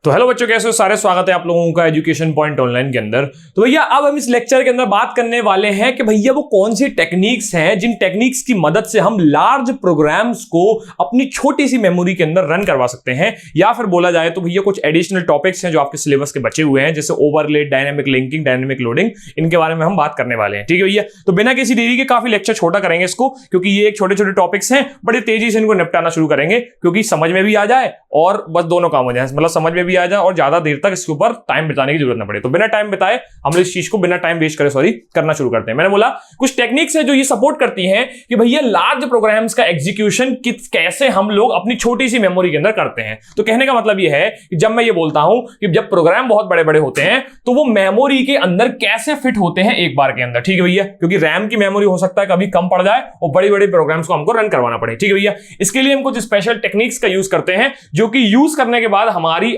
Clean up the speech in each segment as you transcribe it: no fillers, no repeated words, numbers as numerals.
तो हेलो बच्चों, कैसे हो सारे। स्वागत है आप लोगों का एजुकेशन पॉइंट ऑनलाइन के अंदर। तो भैया अब हम इस लेक्चर के अंदर बात करने वाले हैं कि भैया वो कौन सी टेक्निक्स हैं जिन टेक्निक्स की मदद से हम लार्ज प्रोग्राम्स को अपनी छोटी सी मेमोरी के अंदर रन करवा सकते हैं, या फिर बोला जाए तो भैया कुछ एडिशनल टॉपिक्स हैं जो आपके सिलेबस के बचे हुए हैं, जैसे overlay, dynamic linking, dynamic loading. इनके बारे में हम बात करने वाले हैं, ठीक है भैया। तो बिना किसी देरी के काफी लेक्चर छोटा करेंगे इसको, क्योंकि ये एक छोटे छोटे टॉपिक्स हैं, बड़े तेजी से इनको निपटाना शुरू करेंगे, क्योंकि समझ में भी आ जाए और बस दोनों काम हो जाए, मतलब समझ में भी आ जाए और ज्यादा देर तक इसके ऊपर टाइम बिताने की जरूरत ना पड़े। तो बिना टाइम बिताए हम इस चीज को बिना टाइम वेस्ट करे करना शुरू करते हैं। मैंने बोला कुछ टेक्निक्स है जो ये सपोर्ट करती हैं कि भैया लार्ज प्रोग्राम्स का एग्जीक्यूशन कैसे हम लोग अपनी छोटी सी मेमोरी के अंदर करते हैं। तो कहने का मतलब ये है कि जब मैं ये बोलता हूं कि जब प्रोग्राम बहुत बड़े बड़े होते हैं तो वो मेमोरी के अंदर कैसे फिट होते हैं एक बार के अंदर, ठीक है भैया। क्योंकि रैम की मेमोरी हो सकता है कभी कम पड़ जाए और बड़े बड़े प्रोग्राम्स को हमको रन करवाना पड़े, ठीक है भैया। इसके लिए हम कुछ स्पेशल टेक्निक्स का यूज करते हैं, जो कि यूज करने के बाद हमारी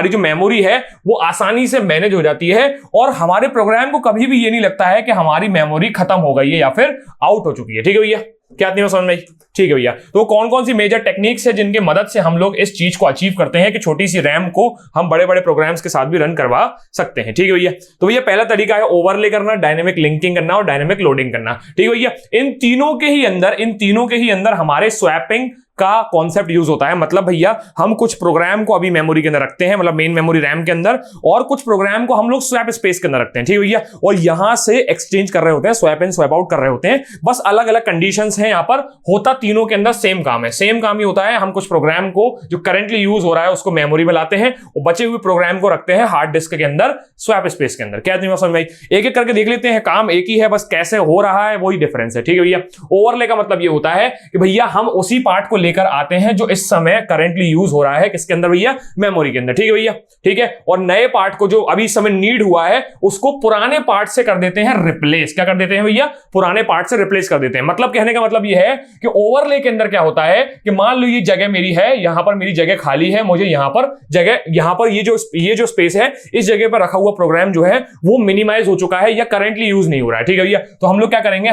जो मेमोरी है वो आसानी से मैनेज हो जाती है और हमारे प्रोग्राम को कभी भी ये नहीं लगता है कि हमारी मेमोरी खत्म हो गई है या फिर आउट हो चुकी है, ठीक है भैया। क्या नहीं समझ में, ठीक है भैया। तो कौन कौन सी मेजर टेक्निक्स है जिनके मदद से हम लोग इस चीज को अचीव करते हैं कि छोटी सी रैम को हम बड़े बड़े प्रोग्राम्स के साथ भी रन करवा सकते हैं, ठीक है भैया। तो भैया पहला तरीका है ओवरले करना, डायनेमिक लिंकिंग करना और डायनेमिक लोडिंग करना, ठीक है भैया। इन तीनों के ही अंदर हमारे स्वैपिंग का कॉन्सेप्ट यूज होता है। मतलब भैया हम कुछ प्रोग्राम को अभी मेमोरी के अंदर रखते हैं, मतलब मेन मेमोरी रैम के अंदर, और कुछ प्रोग्राम को हम लोग स्वैप स्पेस के अंदर रखते हैं, ठीक है भैया। और यहां से एक्सचेंज कर रहे होते हैं, स्वैप इन स्वैप आउट कर रहे होते हैं। बस अलग अलग कंडीशंस हैं यहां पर, होता तीनों के अंदर सेम काम है, सेम काम ही होता है। हम कुछ प्रोग्राम को जो करंटली यूज हो रहा है उसको मेमोरी में लाते हैं और बचे हुए प्रोग्राम को रखते हैं हार्ड डिस्क के अंदर स्वैप स्पेस के अंदर। क्या नहीं समझ में? एक एक करके देख लेते हैं, काम एक ही है, बस कैसे हो रहा है वही डिफरेंस है, ठीक है भैया। ओवरले का मतलब ये होता है कि भैया हम उसी पार्ट को लेकर आते हैं जो इस समय करंटली यूज हो रहा है किसके अंदर भैया, मेमोरी के अंदर, ठीक है भैया, ठीक है। और नए पार्ट को जो अभी इस समय नीड हुआ है उसको पुराने पार्ट से कर देते हैं रिप्लेस। क्या कर देते हैं भैया? पुराने पार्ट से रिप्लेस कर देते हैं। मतलब कहने का मतलब यह है कि ओवरले के अंदर क्या होता है कि मान लो ये जगह मेरी है, यहां पर मेरी जगह खाली है, मुझे यहां पर ये जो स्पेस है इस जगह पर रखा हुआ प्रोग्राम जो है वो मिनिमाइज हो चुका है या करंटली यूज नहीं हो रहा है, ठीक है भैया। तो हम लोग क्या करेंगे,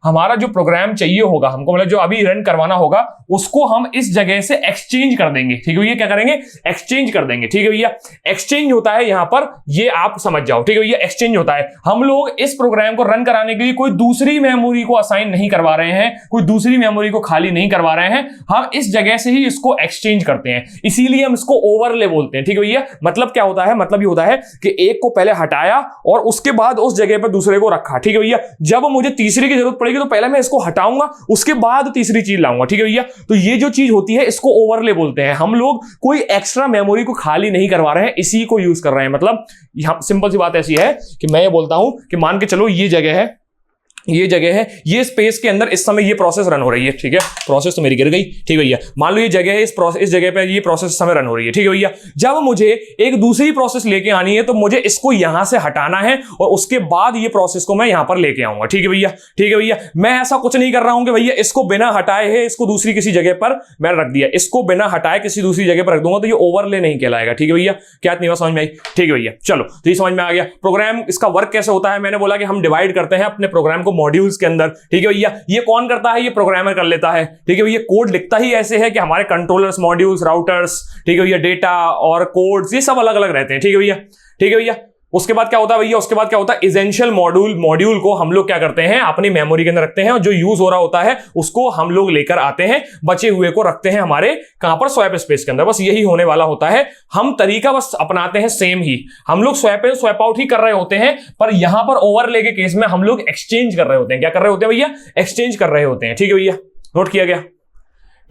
हमारा जो प्रोग्राम चाहिए होगा हमको, मतलब जो अभी रन करवाना होगा उसको हम इस जगह से एक्सचेंज कर देंगे, ठीक है भैया। क्या करेंगे? एक्सचेंज कर देंगे, ठीक है भैया। एक्सचेंज होता है यहां पर, ये आप समझ जाओ, ठीक है भैया। एक्सचेंज होता है, हम लोग इस प्रोग्राम को रन कराने के लिए कोई दूसरी मेमोरी को असाइन नहीं करवा रहे हैं, कोई दूसरी मेमोरी को खाली नहीं करवा रहे हैं, हम इस जगह से ही इसको एक्सचेंज करते हैं, इसीलिए हम इसको ओवरले बोलते हैं, ठीक है भैया। मतलब क्या होता है? मतलब ये होता है कि एक को पहले हटाया और उसके बाद उस जगह पर दूसरे को रखा, ठीक है भैया। जब मुझे तीसरी की जरूरत पड़ेगी तो पहले मैं इसको हटाऊंगा, उसके बाद तीसरी चीज लाऊंगा, ठीक है भैया। तो ये जो चीज होती है इसको ओवरले बोलते हैं। हम लोग कोई एक्स्ट्रा मेमोरी को खाली नहीं करवा रहे हैं, इसी को यूज कर रहे हैं। मतलब यहां सिंपल सी बात ऐसी है कि मैं ये बोलता हूं कि मान के चलो ये जगह है, ये स्पेस के अंदर इस समय ये प्रोसेस रन हो रही है, ठीक है। प्रोसेस तो मेरी गिर गई, ठीक है भैया। मान लो ये जगह है, इस जगह पे ये प्रोसेस इस समय रन हो रही है, ठीक है भैया। जब मुझे एक दूसरी प्रोसेस लेके आनी है तो मुझे इसको यहां से हटाना है और उसके बाद ये प्रोसेस को मैं यहां पर लेके आऊंगा, ठीक है भैया, ठीक है भैया। मैं ऐसा कुछ नहीं कर रहा हूं कि भैया इसको बिना हटाए है इसको दूसरी किसी जगह पर मैं रख दिया, इसको बिना हटाए किसी दूसरी जगह पर रख दूंगा तो ये ओवरले नहीं कहलाएगा, ठीक है भैया। क्या नहीं समझ में आई? ठीक है भैया, चलो तो ये समझ में आ गया। प्रोग्राम इसका वर्क कैसे होता है, मैंने बोला कि हम डिवाइड करते हैं अपने प्रोग्राम को मॉड्यूल्स के अंदर, ठीक है भैया। ये कौन करता है? ये प्रोग्रामर कर लेता है, ठीक है भैया। कोड लिखता ही ऐसे है कि हमारे कंट्रोलर्स, मॉड्यूल्स, राउटर्स, ठीक है भैया, डेटा और कोड्स ये सब अलग अलग रहते हैं, ठीक है भैया, ठीक है भैया। उसके बाद क्या होता है भैया? उसके बाद क्या होता है? एसेंशियल मॉड्यूल को हम लोग क्या करते हैं, अपनी मेमोरी के अंदर रखते हैं और जो यूज हो रहा होता है उसको हम लोग लेकर आते हैं, बचे हुए को रखते हैं हमारे कहां पर? स्वैप स्पेस के अंदर। बस यही होने वाला होता है। हम तरीका बस अपनाते हैं सेम ही, हम लोग स्वैप इन स्वैप आउट ही कर रहे होते हैं, पर यहां पर ओवरले के केस में हम लोग एक्सचेंज कर रहे होते हैं। क्या कर रहे होते हैं भैया? एक्सचेंज कर रहे होते हैं, ठीक है भैया। नोट किया गया?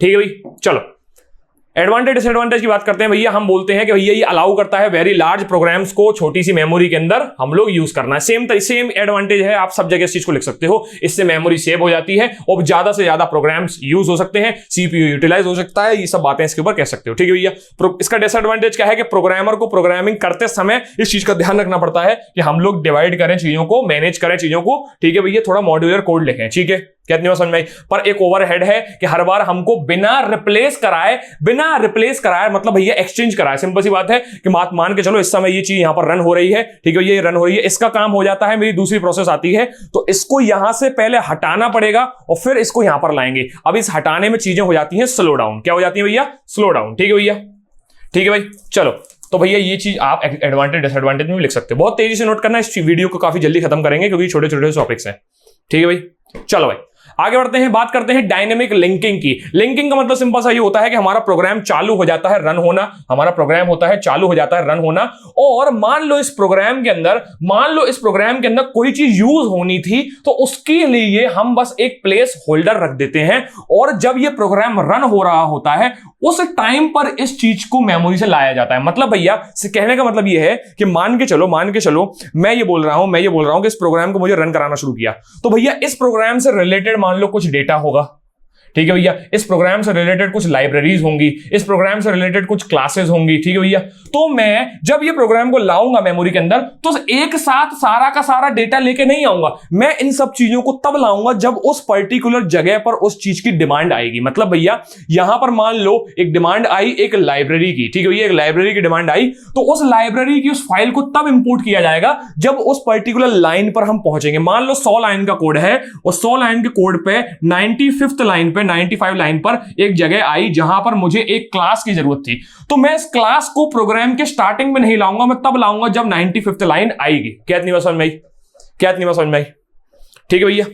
ठीक है भाई, चलो एडवांटेज डिसएडवांटेज की बात करते हैं भैया। हम बोलते हैं कि भैया ये अलाउ करता है वेरी लार्ज प्रोग्राम्स को छोटी सी मेमोरी के अंदर हम लोग यूज करना है। सेम एडवांटेज है, आप सब जगह इस चीज को लिख सकते हो। इससे मेमोरी सेव हो जाती है और ज्यादा से ज्यादा प्रोग्राम्स यूज हो सकते हैं, सीपीयू यूटिलाइज हो सकता है, ये सब बातें इसके ऊपर कह सकते हो, ठीक है भैया। इसका डिसएडवांटेज क्या है कि प्रोग्रामर को प्रोग्रामिंग करते समय इस चीज का ध्यान रखना पड़ता है कि हम लोग डिवाइड करें चीजों को, मैनेज करें चीजों को, ठीक है भैया। थोड़ा मॉड्यूलर कोड लिखें, ठीक है। कितनी बार समझ में आई? पर एक ओवरहेड है कि हर बार हमको बिना रिप्लेस कराए मतलब भैया एक्सचेंज कराए। सिंपल सी बात है कि मान के चलो इस समय ये चीज यहां पर रन हो रही है, ठीक है, ये रन हो रही है, इसका काम हो जाता है, मेरी दूसरी प्रोसेस आती है तो इसको यहां से पहले हटाना पड़ेगा और फिर इसको यहां पर लाएंगे। अब इस हटाने में चीजें हो जाती हैं स्लो डाउन। क्या हो जाती है भैया? स्लो डाउन, ठीक है भैया, ठीक है भाई, चलो तो भैया ये चीज आप एडवांटेज डिसएडवांटेज में भी लिख सकते हो। बहुत तेजी से नोट करना, इस वीडियो को काफी जल्दी खत्म करेंगे क्योंकि छोटे छोटे टॉपिक्स हैं। ठीक है भाई, चलो भाई आगे बढ़ते हैं, बात करते हैं डायनेमिक लिंकिंग की। लिंकिंग का मतलब सिंपल सा ये होता है कि हमारा प्रोग्राम चालू हो जाता है रन होना, हमारा प्रोग्राम होता है चालू हो जाता है रन होना, और मान लो इस प्रोग्राम के अंदर कोई चीज यूज होनी थी तो उसके लिए हम बस एक प्लेस होल्डर रख देते हैं, और जब ये प्रोग्राम रन हो रहा होता है उस टाइम पर इस चीज को मेमोरी से लाया जाता है। मतलब भैया कहने का मतलब ये है कि मान के चलो मैं ये बोल रहा हूं कि इस प्रोग्राम को मुझे रन कराना शुरू किया, तो भैया इस प्रोग्राम से रिलेटेड मान लो कुछ डेटा होगा, ठीक है भैया, इस प्रोग्राम से रिलेटेड कुछ लाइब्रेरीज होंगी, इस प्रोग्राम से रिलेटेड कुछ क्लासेस होंगी, ठीक है भैया। तो मैं जब ये प्रोग्राम को लाऊंगा मेमोरी के अंदर तो एक साथ सारा का सारा डेटा लेके नहीं आऊंगा, मैं इन सब चीजों को तब लाऊंगा जब उस पर्टिकुलर जगह पर उस चीज की डिमांड आएगी। मतलब भैया यहां पर मान लो एक डिमांड आई एक लाइब्रेरी की, ठीक है भैया, एक लाइब्रेरी की डिमांड आई, तो उस लाइब्रेरी की उस फाइल को तब इंपोर्ट किया जाएगा जब उस पर्टिकुलर लाइन पर हम पहुंचेंगे। मान लो 100 लाइन का कोड है और 100 लाइन के कोड पे 95th लाइन पे 95 लाइन पर एक जगह आई जहां पर मुझे एक क्लास की जरूरत थी, तो मैं इस क्लास को प्रोग्राम के स्टार्टिंग में नहीं लाऊंगा, मैं तब लाऊंगा जब 95th लाइन आएगी। क्या इतनी बात समझ में आई? ठीक है भैया,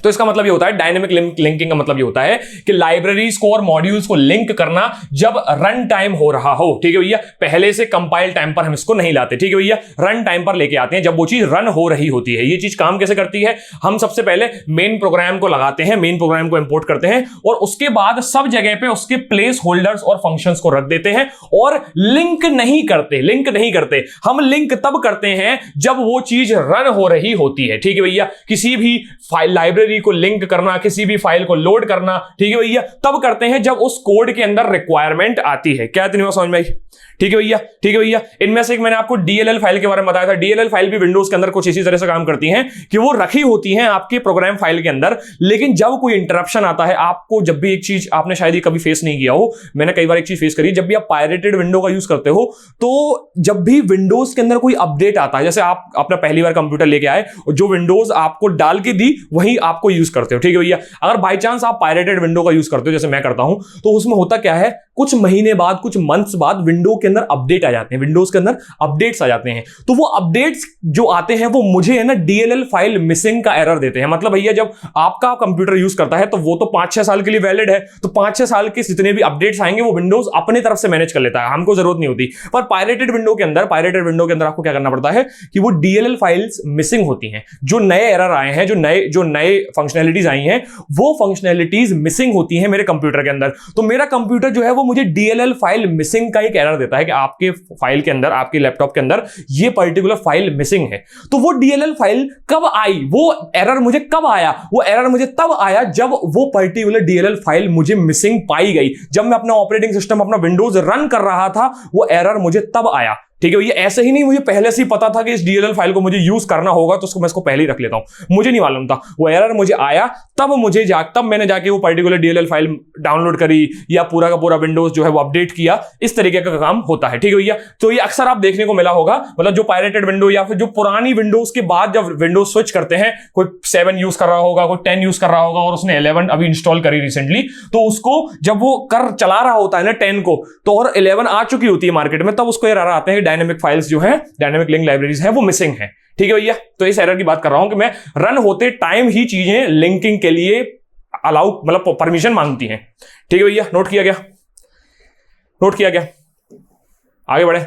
तो इसका मतलब ये होता है डायनेमिक लिंकिंग का मतलब ये होता है कि लाइब्रेरीज को और मॉड्यूल्स को लिंक करना जब रन टाइम हो रहा हो, ठीक है भैया, पहले से कंपाइल टाइम पर हम इसको नहीं लाते, ठीक है भैया, रन टाइम पर लेके आते हैं जब वो चीज रन हो रही होती है। ये चीज काम कैसे करती है, हम सबसे पहले मेन प्रोग्राम को लगाते हैं, मेन प्रोग्राम को इंपोर्ट करते हैं और उसके बाद सब जगह पे उसके प्लेस होल्डर्स और फंक्शंस को रख देते हैं और लिंक नहीं करते। हम लिंक तब करते हैं जब वो चीज रन हो रही होती है, ठीक है भैया। किसी भी फाइल लाइब्रेरी को लिंक करना, किसी भी फाइल को लोड करना, ठीक है भैया, तब करते हैं जब उस कोड के अंदर रिक्वायरमेंट आती है। क्या इतनी बात समझ में आई? ठीक है भैया, इनमें से एक मैंने आपको DLL फाइल के बारे में बताया था। DLL फाइल भी विंडोज के अंदर कुछ इसी तरह से काम करती हैं कि वो रखी होती हैं आपके प्रोग्राम फाइल के अंदर, लेकिन जब कोई इंटरप्शन आता है, आपको जब भी एक चीज आपने शायद ही कभी फेस नहीं किया हो, मैंने कई बार एक चीज फेस करी, जब भी आप पायरेटेड विंडो का यूज करते हो तो जब भी विंडोज के अंदर कोई अपडेट आता है, जैसे आप अपना पहली बार कंप्यूटर लेके आए और जो विंडोज आपको डाल के दी वही आपको यूज करते हो, ठीक है भैया। अगर बाई चांस आप पायरेटेड विंडो का यूज करते हो जैसे मैं करता हूं, तो उसमें होता क्या है, कुछ महीने बाद, कुछ मंथ्स बाद विंडो के अंदर अपडेट आ जाते हैं, विंडोज के अंदर अपडेट्स आ जाते हैं, तो वो अपडेट्स जो आते हैं वो मुझे है ना DLL फाइल मिसिंग का एरर देते हैं। मतलब भैया जब आपका कंप्यूटर यूज करता है तो वो तो 5-6 साल के लिए वैलिड है, तो 5-6 साल के जितने भी अपडेट्स आएंगे वो विंडोज अपने तरफ से मैनेज कर लेता है, हमको जरूरत नहीं होती। पर पायरेटेड विंडो के अंदर आपको क्या करना पड़ता है कि वो DLL फाइल्स मिसिंग होती हैं, जो नए एरर आए हैं, जो नए फंक्शनैलिटीज आई हैं, वो फंक्शनैलिटीज मिसिंग होती हैं मेरे कंप्यूटर के अंदर। तो मेरा कंप्यूटर जो है वो मुझे DLL फाइल मिसिंग का एक एरर देता है कि आपके फाइल के अंदर, आपके लैपटॉप के अंदर ये पर्टिकुलर फाइल मिसिंग है। तो वो DLL फाइल कब आई, वो एरर मुझे कब आया, वो एरर मुझे तब आया जब वो पर्टिकुलर DLL फाइल मुझे मिसिंग पाई गई। जब मैं अपना ऑपरेटिंग सिस्टम, अपना विंडोज रन कर रहा था, वो एरर मुझे तब आया, ठीक है। ये ऐसे ही नहीं, मुझे पहले से ही पता था कि इस DLL फाइल को मुझे यूज करना होगा, तो उसको मैं इसको पहले ही रख लेता हूं, मुझे नहीं मालूम था। वो एरर मुझे आया तब मैंने जाके वो पर्टिकुलर DLL फाइल डाउनलोड करी या पूरा का पूरा विंडोज जो है वो अपडेट किया। इस तरीके का काम होता है, ठीक है भैया। तो ये अक्सर आप देखने को मिला होगा, मतलब जो पायरेटेड विंडो या फिर जो पुरानी विंडोज के बाद जब विंडोज स्विच करते हैं, कोई 7 यूज कर रहा होगा, कोई 10 यूज कर रहा होगा और उसने 11 अभी इंस्टॉल करी रिसेंटली, तो उसको जब वो चला रहा होता है ना 10 को, तो और 11 आ चुकी होती है मार्केट में, तब उसको एरर आते हैं डायनेमिक फाइल्स जो है, डायनेमिक लिंक लाइब्रेरीज है, वो मिसिंग है, ठीक है भैया। तो इस एरर की बात कर रहा हूं कि मैं रन होते टाइम ही चीजें लिंकिंग के लिए अलाउ, मतलब परमिशन मांगती हैं, ठीक है भैया। नोट किया गया, आगे बढ़े,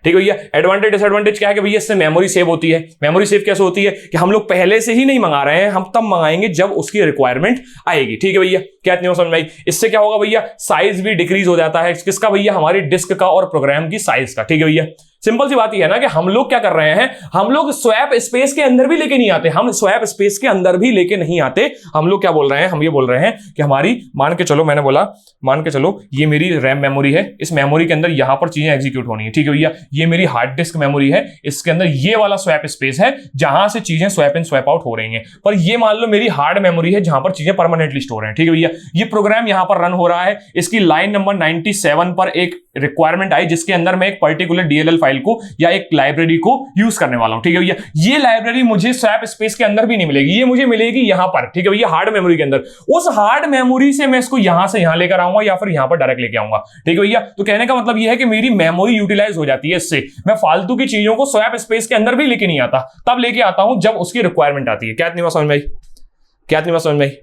ठीक है भैया। एडवांटेज डिसएडवांटेज क्या है कि भैया इससे मेमोरी सेव होती है। मेमोरी सेव कैसे होती है कि हम लोग पहले से ही नहीं मंगा रहे हैं, हम तब मंगाएंगे जब उसकी रिक्वायरमेंट आएगी, ठीक है भैया। क्या इतनी समझ में आई? इससे क्या होगा भैया, साइज भी डिक्रीज हो जाता है, किसका भैया, हमारी डिस्क का और प्रोग्राम की साइज का, ठीक है भैया। सिंपल सी बात यह है ना कि हम लोग क्या कर रहे हैं, हम लोग स्वैप स्पेस के अंदर भी लेके नहीं आते, हम स्वैप स्पेस के अंदर भी लेके नहीं आते। हम लोग क्या बोल रहे हैं, हम ये बोल रहे हैं कि हमारी, मान के चलो ये मेरी रैम मेमोरी है, इस मेमोरी के अंदर यहां पर चीजें एग्जीक्यूट होनी है, ठीक है भैया। ये मेरी हार्ड डिस्क मेमोरी है, इसके अंदर ये वाला स्वैप स्पेस है जहां से चीजें स्वैप इन स्वैप आउट हो रही हैं। पर ये मान लो मेरी हार्ड मेमोरी है जहां पर चीजें परमानेंटली स्टोर हैं, ठीक है भैया। ये प्रोग्राम यहां पर रन हो रहा है, इसकी लाइन नंबर 97 पर एक रिक्वायरमेंट आई जिसके अंदर मैं एक पर्टिकुलर DLL फाइल फाइल को या एक लाइब्रेरी को यूज करने वाला हूं। ठीक है भैया, ये लाइब्रेरी मुझे स्वैप स्पेस के अंदर भी नहीं मिलेगी, ये मुझे मिलेगी यहां पर। ठीक है भैया, हार्ड मेमोरी के अंदर। उस हार्ड मेमोरी से मैं इसको यहां से यहां लेकर आऊंगा या फिर यहां पर डायरेक्ट लेके आऊंगा। ठीक है भैया, तो कहने का मतलब यह है कि मेरी मेमोरी यूटिलाइज हो जाती है इससे। मैं फालतू की चीजों को स्वैप स्पेस के अंदर भी लेके नहीं आता, तब लेके आता हूं जब उसकी रिक्वायरमेंट आती है। क्या इतनी बात समझ में आई? क्या इतनी बात समझ में आई?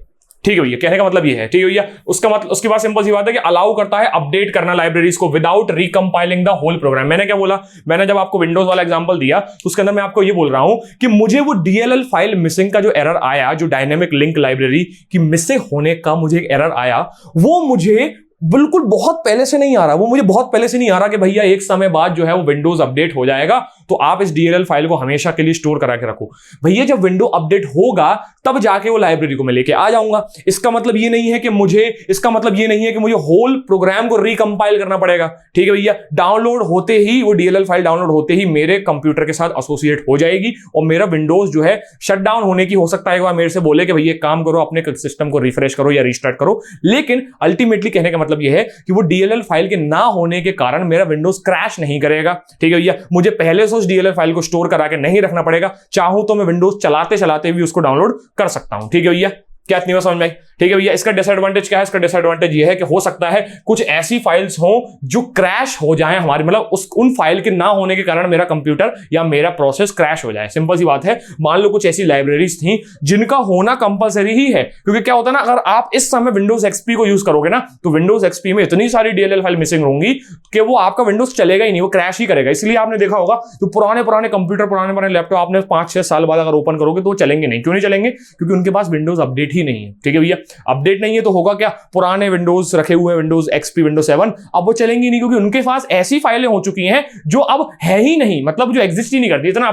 ठीक है भैया, कहने का मतलब ये है। ठीक है भैया, उसका मतलब उसके बाद सिंपल सी बात है कि अलाउ करता है अपडेट करना लाइब्रेरीज को विदाउट रिकंपाइलिंग द होल प्रोग्राम। मैंने क्या बोला? मैंने जब आपको विंडोज वाला एग्जांपल दिया तो उसके अंदर मैं आपको ये बोल रहा हूं कि मुझे वो डीएलएल फाइल मिसिंग का जो एरर आया, जो डायनेमिक लिंक लाइब्रेरी की मिसिंग होने का मुझे एक एरर आया, वो मुझे बिल्कुल बहुत पहले से नहीं आ रहा। वो मुझे बहुत पहले से नहीं आ रहा कि भैया एक समय बाद जो है वो विंडोज अपडेट हो जाएगा तो आप इस डीएलएल फाइल को हमेशा के लिए स्टोर करा के रखो। भैया जब विंडो अपडेट होगा तब जाके वो लाइब्रेरी को मैं लेके आ जाऊंगा। इसका मतलब ये नहीं है कि मुझे होल प्रोग्राम को रिकंपाइल करना पड़ेगा। ठीक है भैया, डाउनलोड होते ही वो डीएलएल फाइल डाउनलोड होते ही मेरे कंप्यूटर के साथ एसोसिएट हो जाएगी और मेरा विंडोज जो है शट डाउन होने की हो सकता है एक बार मेरे से बोले कि भैया एक काम करो, अपने सिस्टम को रिफ्रेश करो या रिस्टार्ट करो, लेकिन अल्टीमेटली कहने का मतलब यह है कि वो डीएलएल फाइल के ना होने के कारण मेरा विंडोज क्रैश नहीं करेगा। ठीक है भैया, मुझे पहले से उस डीएलएल फाइल को स्टोर करा के नहीं रखना पड़ेगा। चाहूं तो मैं विंडोज चलाते चलाते भी उसको डाउनलोड कर सकता हूं। ठीक है भैया, क्या इतनी बात समझ में आई? ठीक है भैया, इसका डिसएडवांटेज क्या है? इसका डिसएडवांटेज ये है कि हो सकता है कुछ ऐसी फाइल्स हो जो क्रैश हो जाए हमारी, मतलब उन फाइल के ना होने के कारण मेरा कंप्यूटर या मेरा प्रोसेस क्रैश हो जाए। सिंपल सी बात है, मान लो कुछ ऐसी लाइब्रेरीज थी जिनका होना कंपलसरी ही है, क्योंकि क्या होता है ना, अगर आप इस समय विंडोज एक्सपी को यूज करोगे ना तो विंडोज एक्सपी में इतनी सारी डीएलएल फाइल मिसिंग होंगी कि वो आपका विंडोज चलेगा ही नहीं, वो क्रैश ही करेगा। इसलिए आपने देखा होगा जो पुराने कंप्यूटर, पुराने लैपटॉप आपने 5-6 साल बाद अगर ओपन करोगे तो वो चलेंगे नहीं। क्यों नहीं चलेंगे? क्योंकि उनके पास विंडोज अपडेट ही नहीं है। ठीक है भैया, अपडेट नहीं है तो होगा क्या? पुराने विंडोज रखे हुए हैं, विंडोज एक्सपी, विंडोज 7, अब वो चलेंगी नहीं क्योंकि उनके पास ऐसी फाइलें हो चुकी हैं जो अब है ही नहीं, मतलब जो एग्जिस्ट ही नहीं करती। इतना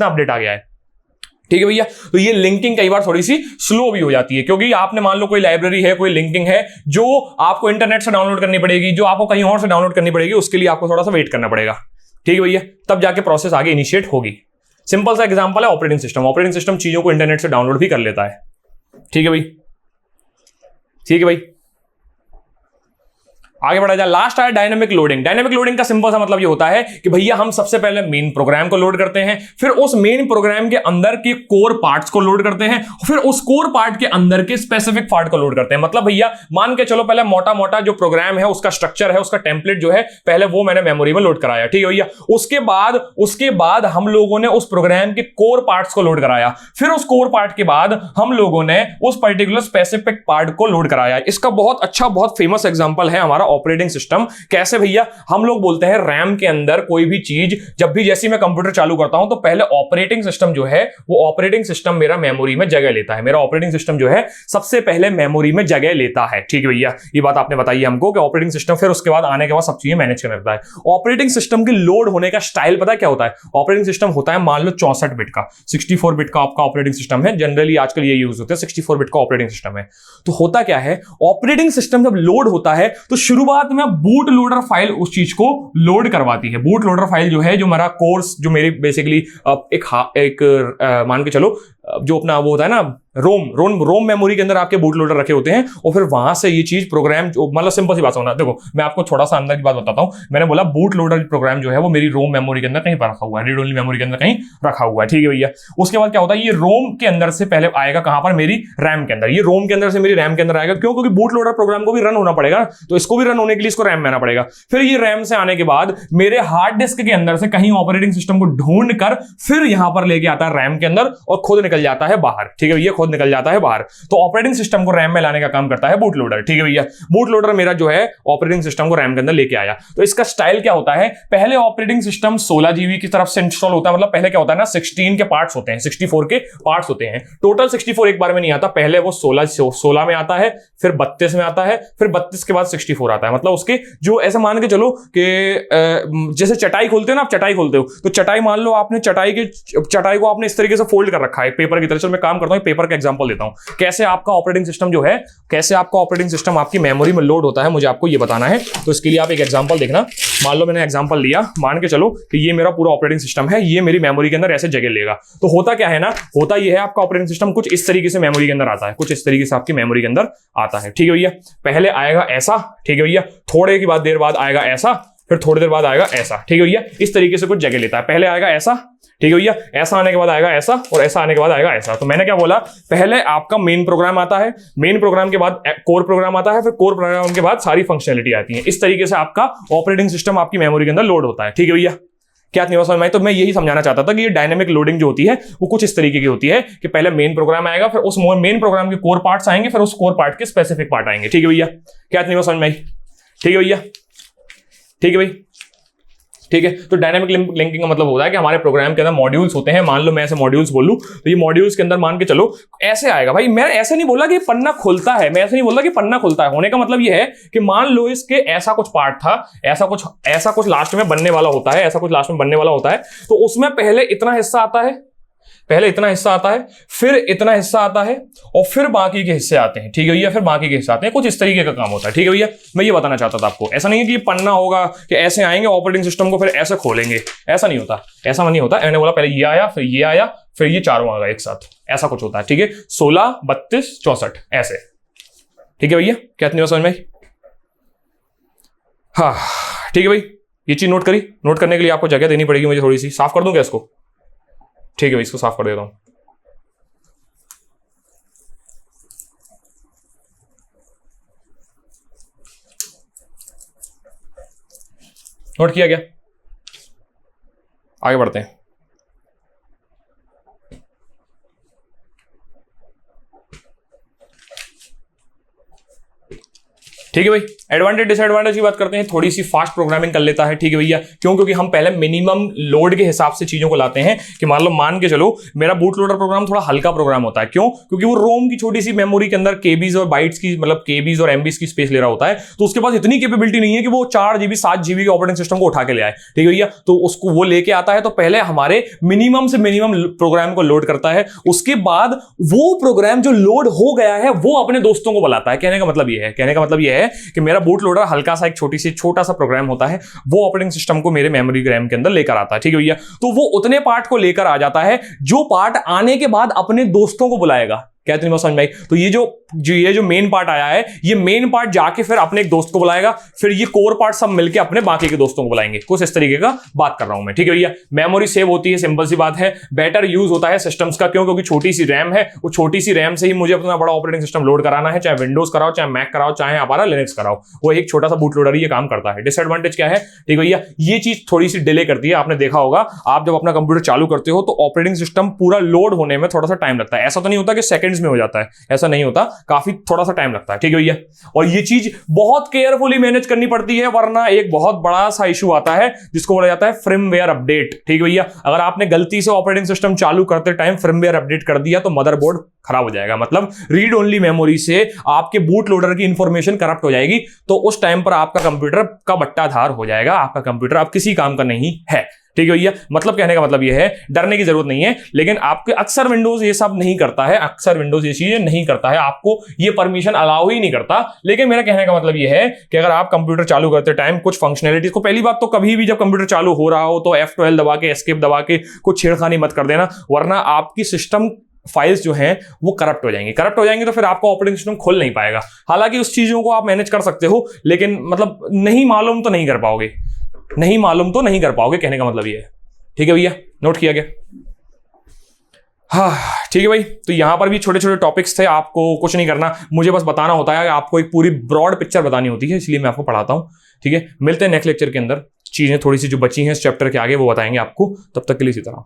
अपडेट आ गया है। ठीक है भैया, तो ये लिंकिंग कई बार थोड़ी सी स्लो भी हो जाती है, क्योंकि आपने मान लो कोई लाइब्रेरी है, कोई लिंकिंग है जो आपको इंटरनेट से डाउनलोड करनी पड़ेगी, जो आपको कहीं और से डाउनलोड करनी पड़ेगी, उसके लिए आपको थोड़ा सा वेट करना पड़ेगा। ठीक है भैया, तब जाके प्रोसेस आगे इनिशिएट होगी। सिंपल सा एग्जांपल है ऑपरेटिंग सिस्टम। ऑपरेटिंग सिस्टम चीजों को इंटरनेट से डाउनलोड भी कर लेता है। ठीक है भाई, ठीक है भाई, आगे बढ़ा जाए। लास्ट आया डायनेमिक लोडिंग। डायनेमिक लोडिंग का सिंपल सा मतलब ये होता है कि भैया हम सबसे पहले मेन प्रोग्राम को लोड करते हैं, फिर उस मेन प्रोग्राम के अंदर के कोर पार्ट्स को लोड करते हैं, फिर उस कोर पार्ट के अंदर के स्पेसिफिक पार्ट को लोड करते हैं। मतलब भैया मान के चलो पहले मोटा मोटा जो प्रोग्राम है, उसका स्ट्रक्चर है, उसका टेम्पलेट जो है, पहले वो मैंने मेमोरी में लोड कराया। ठीक है भैया, उसके बाद हम लोगों ने उस प्रोग्राम के कोर पार्ट्स को लोड कराया, फिर उस कोर पार्ट के बाद हम लोगों ने उस पर्टिकुलर स्पेसिफिक पार्ट को लोड कराया। इसका बहुत अच्छा, बहुत फेमस एग्जांपल है हमारा ऑपरेटिंग सिस्टम। कैसे भैया? हम लोग बोलते हैं रैम के अंदर कोई भी चीज, जब भी जैसे मैं कंप्यूटर चालू करता हूं तो पहले ऑपरेटिंग सिस्टम जो है, वो ऑपरेटिंग सिस्टम मेरा मेमोरी में जगह लेता है। मेरा ऑपरेटिंग सिस्टम जो है सबसे पहले मेमोरी में जगह लेता है। ठीक है भैया, ये बात आपने बताई हमको कि ऑपरेटिंग सिस्टम फिर उसके बाद आने के बाद सब चीजें मैनेज करता है। ऑपरेटिंग सिस्टम के लोड होने का स्टाइल पता है क्या होता है? ऑपरेटिंग सिस्टम होता है मान लो 64 बिट का, 64 बिट का आपका ऑपरेटिंग सिस्टम है। जनरली आजकल ये यूज होता है, 64 बिट का ऑपरेटिंग सिस्टम है। तो होता क्या है, ऑपरेटिंग सिस्टम जब लोड होता है तो शुरुआत में बूट लोडर फाइल उस चीज को लोड करवाती है। बूट लोडर फाइल जो है, जो मेरा कोर्स, जो मेरी बेसिकली एक मान के चलो जो अपना वो होता है ना रोम मेमोरी के अंदर आपके बूट लोडर रखे होते हैं, और फिर वहां से ये चीज प्रोग्राम, मतलब सिंपल सी बात होना, देखो मैं आपको थोड़ा सा अंदर की बात बताता हूं। मैंने बोला बूट लोडर प्रोग्राम जो है वो मेरी रोम मेमोरी के अंदर कहीं पर रखा हुआ है, रीड ओनली मेमोरी के अंदर कहीं रखा हुआ है। ठीक है भैया, उसके बाद क्या होता है, ये रोम के अंदर से पहले आएगा कहां पर? मेरी रैम के अंदर। ये रोम के अंदर से मेरी रैम के अंदर आएगा। क्यों? क्योंकि बूट लोडर प्रोग्राम को भी रन होना पड़ेगा, तो इसको भी रन होने के लिए इसको रैम में आना पड़ेगा। फिर ये रैम से आने के बाद मेरे हार्ड डिस्क के अंदर से कहीं ऑपरेटिंग सिस्टम को ढूंढ कर फिर यहां पर लेके आता है रैम के अंदर और खुद निकल जाता है बाहर। ठीक है भैया, खुद निकल जाता है बाहर। तो ऑपरेटिंग सिस्टम को रैम में लाने का काम करता है बूट लोडर। ठीक है भैया, बूट लोडर मेरा जो है ऑपरेटिंग सिस्टम को रैम के अंदर लेके आया। तो इसका स्टाइल क्या होता है? पहले ऑपरेटिंग सिस्टम 16 जीबी की तरफ से इंस्टॉल होता है। मतलब पहले क्या होता है ना, 16 के पार्ट्स होते हैं, 64 के पार्ट्स होते हैं। टोटल 64 एक बार में नहीं आता, पहले वो 16 में आता है, फिर 32 में आता है, फिर 32 के बाद 64 आता है। मतलब उसके जो ऐसे मान के चलो कि जैसे चटाई खोलते हो ना, आप चटाई खोलते हो तो चटाई मान लो आपने चटाई को आपने इस तरीके से फोल्ड कर रखा है पेपर की तरह। चलो मैं काम करता हूं, पेपर का एग्जांपल देता हूं। कैसे आपका ऑपरेटिंग सिस्टम जो है, कैसे आपका ऑपरेटिंग सिस्टम आपकी मेमोरी में लोड होता है, मुझे आपको ये बताना है। तो इसके लिए आप एक एग्जांपल देखना। मान लो मैंने एग्जांपल लिया, मान के चलो कि ये मेरा पूरा ऑपरेटिंग सिस्टम है, ये मेरी मेमोरी के अंदर ऐसे जगह लेगा। तो होता क्या है ना, होता ये है आपका ऑपरेटिंग सिस्टम कुछ इस तरीके से मेमोरी के अंदर आता है, कुछ इस तरीके से आपकी मेमोरी के अंदर आता है। ठीक है भैया, पहले आएगा ऐसा, ठीक है भैया, थोड़े की बाद देर बाद आएगा ऐसा, फिर थोड़ी देर बाद आएगा ऐसा, ठीक है भैया। इस तरीके से कुछ जगह लेता है, पहले आएगा ऐसा, ठीक है भैया, ऐसा आने के बाद आएगा ऐसा, और ऐसा आने के बाद आएगा ऐसा। तो मैंने क्या बोला, पहले आपका मेन प्रोग्राम आता है, मेन प्रोग्राम के बाद कोर प्रोग्राम आता है, फिर कोर प्रोग्राम के बाद सारी फंक्शनलिटी आती है। इस तरीके से आपका ऑपरेटिंग सिस्टम आपकी मेमोरी के अंदर लोड होता है, ठीक है भैया। क्या नहीं समझ में आई? तो मैं यही समझाना चाहता था कि ये डायनेमिक लोडिंग जो होती है वो कुछ इस तरीके की होती है कि पहले मेन प्रोग्राम आएगा, फिर उस मेन प्रोग्राम के कोर पार्ट्स आएंगे, फिर उस कोर पार्ट के स्पेसिफिक पार्ट आएंगे, ठीक है भैया। क्या नहीं समझ में आई? ठीक है भैया, ठीक है भाई, ठीक है। तो डायनामिक लिंकिंग का मतलब होता है कि हमारे प्रोग्राम के अंदर मॉड्यूल्स होते हैं। मान लो मैं ऐसे मॉड्यूल्स बोलूं तो ये मॉड्यूल्स के अंदर मान के चलो ऐसे आएगा भाई। मैं ऐसे नहीं बोला कि पन्ना खुलता है, मैं ऐसे नहीं बोला कि पन्ना खुलता है। होने का मतलब ये है कि मान लो इसके ऐसा कुछ पार्ट था, ऐसा कुछ लास्ट में बनने वाला होता है, ऐसा कुछ लास्ट में बनने वाला होता है, तो उसमें पहले इतना हिस्सा आता है, पहले इतना हिस्सा आता है, फिर इतना हिस्सा आता है, और फिर बाकी के हिस्से आते हैं, ठीक है भैया। फिर बाकी के हिस्से आते हैं, कुछ इस तरीके का काम होता है, ठीक है भैया। मैं ये बताना चाहता था आपको। ऐसा नहीं है कि पन्ना होगा कि ऐसे आएंगे ऑपरेटिंग सिस्टम को फिर ऐसे खोलेंगे, ऐसा नहीं होता, ऐसा नहीं होता। मैंने बोला पहले ये आया, फिर ये आया, फिर ये चारों आ गए एक साथ, ऐसा कुछ होता है, ठीक है। 16, 32, 64 ऐसे, ठीक है भैया। क्या नहीं समझ में? हाँ ठीक है भाई, ये चीज नोट करी। नोट करने के लिए आपको जगह देनी पड़ेगी मुझे थोड़ी सी। साफ कर दूं क्या इसको? ठीक है भाई, इसको साफ कर देता हूं। नोट किया क्या? आगे बढ़ते हैं। ठीक है भाई, एडवांटेज डिसएडवांटेज की बात करते हैं। थोड़ी सी फास्ट प्रोग्रामिंग कर लेता है, ठीक है भैया। क्यों? क्योंकि हम पहले मिनिमम लोड के हिसाब से चीजों को लाते हैं कि मान के चलो मेरा बूट लोडर प्रोग्राम थोड़ा हल्का प्रोग्राम होता है। क्यों? क्योंकि वो रोम की छोटी सी मेमोरी के अंदर केबीज और बाइट्स की, मतलब केबीज और एमबीज की स्पेस ले रहा होता है, तो उसके पास इतनी कैपेबिलिटी नहीं है कि वो 4 GB 7 GB के ऑपरेटिंग सिस्टम को उठा के ले आए, ठीक है भैया। तो उसको वो लेके आता है, तो पहले हमारे मिनिमम से मिनिमम प्रोग्राम को लोड करता है। उसके बाद वो प्रोग्राम जो लोड हो गया है वो अपने दोस्तों को बुलाता है। कहने का मतलब ये है कि मेरा बूट लोडर हल्का सा एक छोटा सा प्रोग्राम होता है, वो ऑपरेटिंग सिस्टम को मेरे मेमोरी रैम के अंदर लेकर आता है, ठीक है भैया। तो वो उतने पार्ट को लेकर आ जाता है जो पार्ट आने के बाद अपने दोस्तों को बुलाएगा। क्या तुम्हें समझ में आई? तो ये जो मेन पार्ट आया है, ये मेन पार्ट जाके फिर अपने एक दोस्त को बुलाएगा, फिर ये कोर पार्ट सब मिलके अपने बाकी के दोस्तों को बुलाएंगे। कुछ इस तरीके का बात कर रहा हूं मैं, ठीक है भैया। मेमोरी सेव होती है, सिंपल सी बात है। बेटर यूज होता है सिस्टम्स का। क्यों? क्योंकि छोटी सी रैम है, वो छोटी सी रैम से ही मुझे अपना बड़ा ऑपरेटिंग सिस्टम लोड कराना है, चाहे विंडोज कराओ, चाहे मैक कराओ, चाहे हमारा लिनक्स कराओ, वो एक छोटा सा बूट लोडर ही ये काम करता है। डिसएडवांटेज क्या है? ठीक भैया, ये चीज थोड़ी सी डिले करती है। आपने देखा होगा, आप जब अपना कंप्यूटर चालू करते हो तो ऑपरेटिंग सिस्टम पूरा लोड होने में थोड़ा सा टाइम लगता है। ऐसा तो नहीं होता कि सेकंड्स में हो जाता है, ऐसा नहीं होता, काफी थोड़ा सा टाइम लगता है, ठीक है भैया। और ये चीज बहुत केयरफुली मैनेज करनी पड़ती है, वरना एक बहुत बड़ा सा इशू आता है जिसको बोला जाता है फर्मवेयर अपडेट, ठीक है भैया। अगर आपने गलती से ऑपरेटिंग सिस्टम चालू करते टाइम फर्मवेयर अपडेट कर दिया तो मदरबोर्ड खराब हो जाएगा। मतलब रीड ओनली मेमोरी से आपके बूट लोडर की इंफॉर्मेशन करप्ट हो जाएगी, तो उस टाइम पर आपका कंप्यूटर का बट्टाधार हो जाएगा। आपका कंप्यूटर अब किसी काम का नहीं है, ठीक है भैया। मतलब कहने का मतलब यह है, डरने की जरूरत नहीं है। लेकिन आपके अक्सर विंडोज ये सब नहीं करता है, अक्सर विंडोज ये चीजें नहीं करता है, आपको ये परमिशन अलाउ ही नहीं करता। लेकिन मेरा कहने का मतलब यह है कि अगर आप कंप्यूटर चालू करते टाइम कुछ फंक्शनैलिटीज को, पहली बात तो कभी भी जब कंप्यूटर चालू हो रहा हो तो F12 दबा के, एस्केप दबा के कुछ छेड़खानी मत कर देना, वरना आपकी सिस्टम फाइल्स जो हैं वो करप्ट हो जाएंगी तो फिर आपका ऑपरेटिंग सिस्टम खुल नहीं पाएगा। हालांकि उस चीजों को आप मैनेज कर सकते हो, लेकिन मतलब नहीं मालूम तो नहीं कर पाओगे, कहने का मतलब ये है, ठीक है भैया। नोट किया गया? हाँ ठीक है भाई। तो यहां पर भी छोटे छोटे टॉपिक्स थे, आपको कुछ नहीं करना, मुझे बस बताना होता है, आपको एक पूरी ब्रॉड पिक्चर बतानी होती है, इसलिए मैं आपको पढ़ाता हूं, ठीक है। मिलते हैं नेक्स्ट लेक्चर के अंदर, चीजें थोड़ी सी जो बची हैं इस चैप्टर के आगे वो बताएंगे आपको। तब तक के लिए इसी तरह।